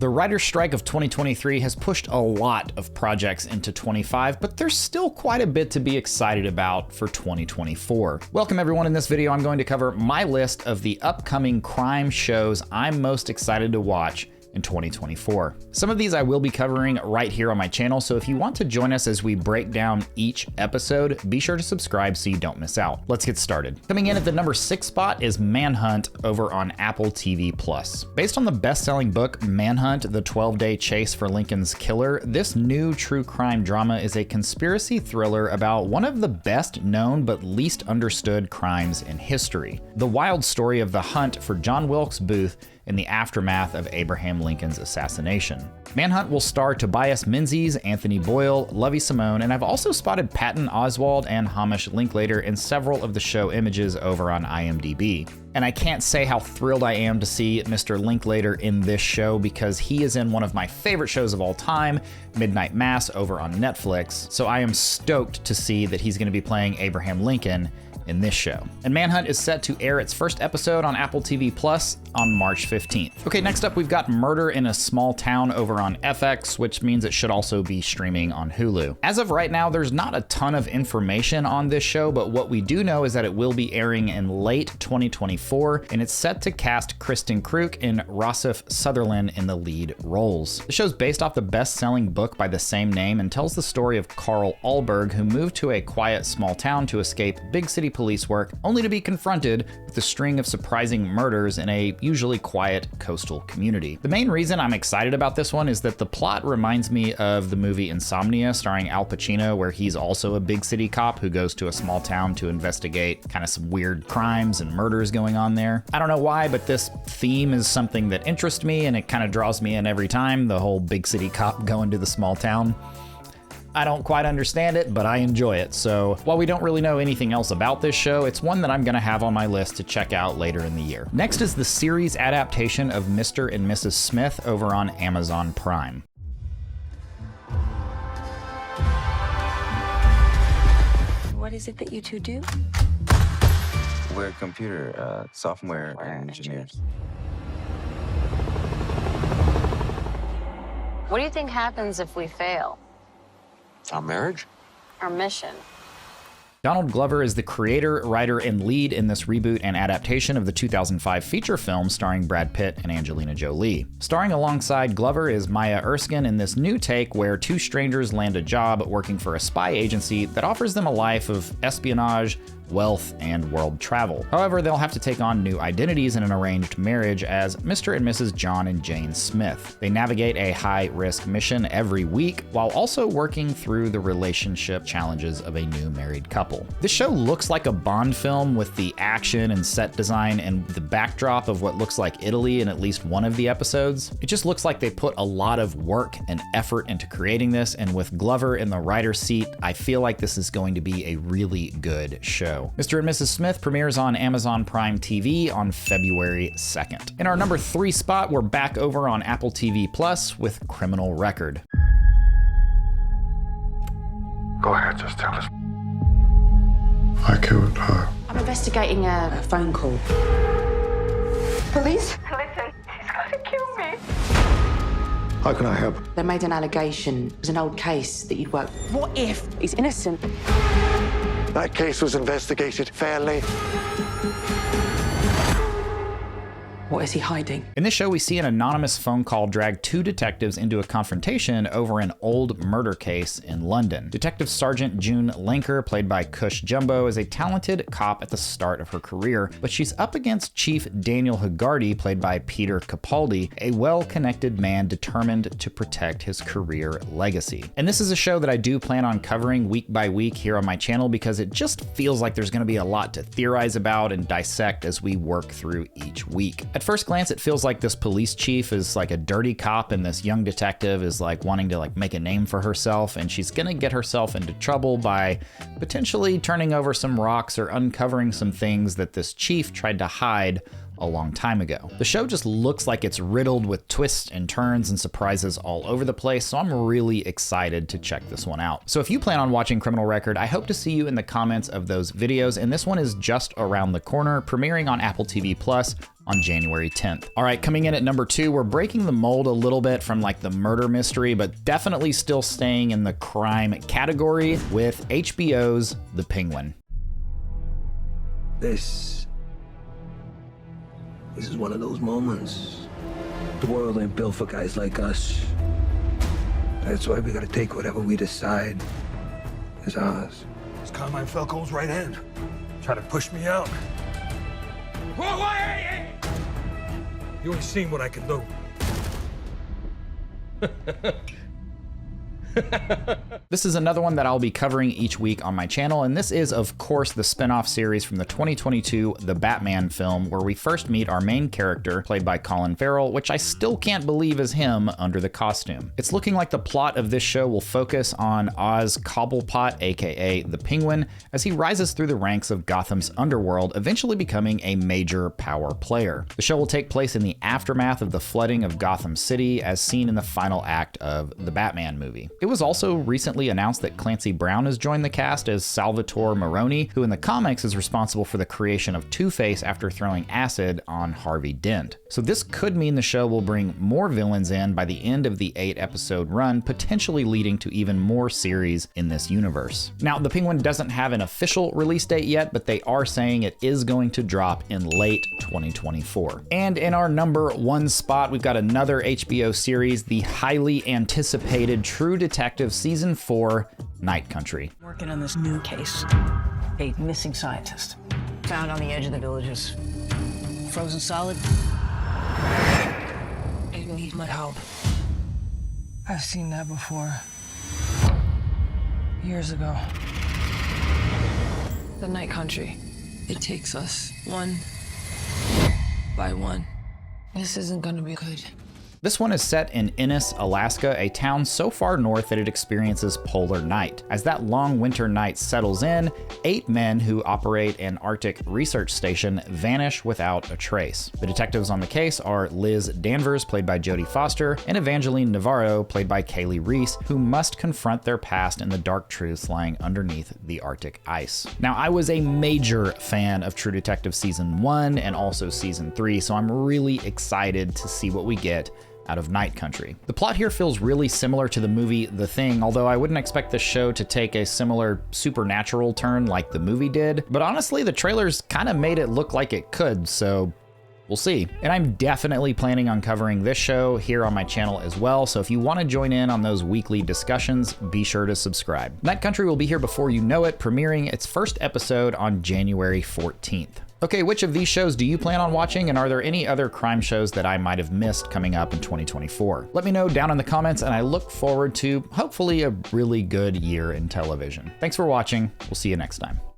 The writer's strike of 2023 has pushed a lot of projects into 25, but there's still quite a bit to be excited about for 2024. Welcome everyone. In this video, I'm going to cover my list of the upcoming crime shows I'm most excited to watch in 2024. Some of these I will be covering right here on my channel, so if you want to join us as we break down each episode, be sure to subscribe so you don't miss out. Let's get started. Coming in at the number 6 spot is Manhunt over on Apple TV+. Based on the best-selling book Manhunt, The 12-Day Chase for Lincoln's Killer, this new true crime drama is a conspiracy thriller about one of the best known but least understood crimes in history. The wild story of the hunt for John Wilkes Booth in the aftermath of Abraham Lincoln's assassination. Manhunt will star Tobias Menzies, Anthony Boyle, Lovie Simone, and I've also spotted Patton Oswalt and Hamish Linklater in several of the show images over on IMDb. And I can't say how thrilled I am to see Mr. Linklater in this show because he is in one of my favorite shows of all time, Midnight Mass, over on Netflix. So I am stoked to see that he's going to be playing Abraham Lincoln in this show. And Manhunt is set to air its first episode on Apple TV Plus on March 15th. Okay, next up we've got Murder in a Small Town over on FX, which means it should also be streaming on Hulu. As of right now, there's not a ton of information on this show, but what we do know is that it will be airing in late 2024, and it's set to cast Kristen Kruk and Rossif Sutherland in the lead roles. The show's based off the best-selling book by the same name and tells the story of Carl Ahlberg, who moved to a quiet small town to escape big city police work, only to be confronted with a string of surprising murders in a usually quiet coastal community. The main reason I'm excited about this one is that the plot reminds me of the movie Insomnia starring Al Pacino, where he's also a big city cop who goes to a small town to investigate kind of some weird crimes and murders going on there. I don't know why, but this theme is something that interests me and it kind of draws me in every time, the whole big city cop going to the small town. I don't quite understand it, but I enjoy it. So while we don't really know anything else about this show, it's one that I'm gonna have on my list to check out later in the year. Next is the series adaptation of Mr. and Mrs. Smith over on Amazon Prime. What is it that you two do? We're computer software engineers. What do you think happens if we fail? Our marriage? Our mission. Donald Glover is the creator, writer, and lead in this reboot and adaptation of the 2005 feature film starring Brad Pitt and Angelina Jolie. Starring alongside Glover is Maya Erskine in this new take where two strangers land a job working for a spy agency that offers them a life of espionage, wealth, and world travel. However, they'll have to take on new identities in an arranged marriage as Mr. and Mrs. John and Jane Smith. They navigate a high-risk mission every week while also working through the relationship challenges of a new married couple. This show looks like a Bond film with the action and set design and the backdrop of what looks like Italy in at least one of the episodes. It just looks like they put a lot of work and effort into creating this, and with Glover in the writer's seat, I feel like this is going to be a really good show. Mr. and Mrs. Smith premieres on Amazon Prime TV on February 2nd. In our number 3 spot, we're back over on Apple TV Plus with Criminal Record. Go ahead, just tell us. I killed her. I'm investigating a phone call. Police? Listen, he's gonna kill me. How can I help? They made an allegation. It was an old case that you'd worked. What if he's innocent? That case was investigated fairly. What is he hiding? In this show, we see an anonymous phone call drag two detectives into a confrontation over an old murder case in London. Detective Sergeant June Lenker, played by Cush Jumbo, is a talented cop at the start of her career, but she's up against Chief Daniel Haggarty, played by Peter Capaldi, a well-connected man determined to protect his career legacy. And this is a show that I do plan on covering week by week here on my channel because it just feels like there's going to be a lot to theorize about and dissect as we work through each week. At first glance, it feels like this police chief is like a dirty cop and this young detective is like wanting to like make a name for herself, and she's gonna get herself into trouble by potentially turning over some rocks or uncovering some things that this chief tried to hide a long time ago. The show just looks like it's riddled with twists and turns and surprises all over the place, so I'm really excited to check this one out. So if you plan on watching Criminal Record, I hope to see you in the comments of those videos, and this one is just around the corner, premiering on Apple TV Plus on January 10th. All right, coming in at number 2, we're breaking the mold a little bit from like the murder mystery, but definitely still staying in the crime category with HBO's The Penguin. This is one of those moments. The world ain't built for guys like us. That's why we gotta take whatever we decide is ours. It's Carmine Falco's right hand. Try to push me out. Whoa, whoa, hey, hey! You ain't seen what I can do. This is another one that I'll be covering each week on my channel, and this is, of course, the spin-off series from the 2022 The Batman film, where we first meet our main character, played by Colin Farrell, which I still can't believe is him under the costume. It's looking like the plot of this show will focus on Oz Cobblepot, aka the Penguin, as he rises through the ranks of Gotham's underworld, eventually becoming a major power player. The show will take place in the aftermath of the flooding of Gotham City, as seen in the final act of the Batman movie. It was also recently announced that Clancy Brown has joined the cast as Salvatore Maroni, who in the comics is responsible for the creation of Two-Face after throwing acid on Harvey Dent. So this could mean the show will bring more villains in by the end of the 8-episode run, potentially leading to even more series in this universe. Now, The Penguin doesn't have an official release date yet, but they are saying it is going to drop in late 2024. And in our number 1 spot, we've got another HBO series, the highly anticipated True Detective Season 4, Night Country. Working on this new case. A missing scientist. Found on the edge of the villages. Frozen solid. I need my help. I've seen that before. Years ago. The Night Country. It takes us one by one. This isn't gonna be good. This one is set in Ennis, Alaska, a town so far north that it experiences polar night. As that long winter night settles in, 8 men who operate an Arctic research station vanish without a trace. The detectives on the case are Liz Danvers, played by Jodie Foster, and Evangeline Navarro, played by Kaylee Reese, who must confront their past and the dark truths lying underneath the Arctic ice. Now, I was a major fan of True Detective Season 1 and also Season 3, so I'm really excited to see what we get out of Night Country. The plot here feels really similar to the movie The Thing, although I wouldn't expect this show to take a similar supernatural turn like the movie did. But honestly, the trailers kind of made it look like it could, so we'll see. And I'm definitely planning on covering this show here on my channel as well, so if you want to join in on those weekly discussions, be sure to subscribe. Night Country will be here before you know it, premiering its first episode on January 14th. Okay, which of these shows do you plan on watching, and are there any other crime shows that I might have missed coming up in 2024? Let me know down in the comments, and I look forward to hopefully a really good year in television. Thanks for watching. We'll see you next time.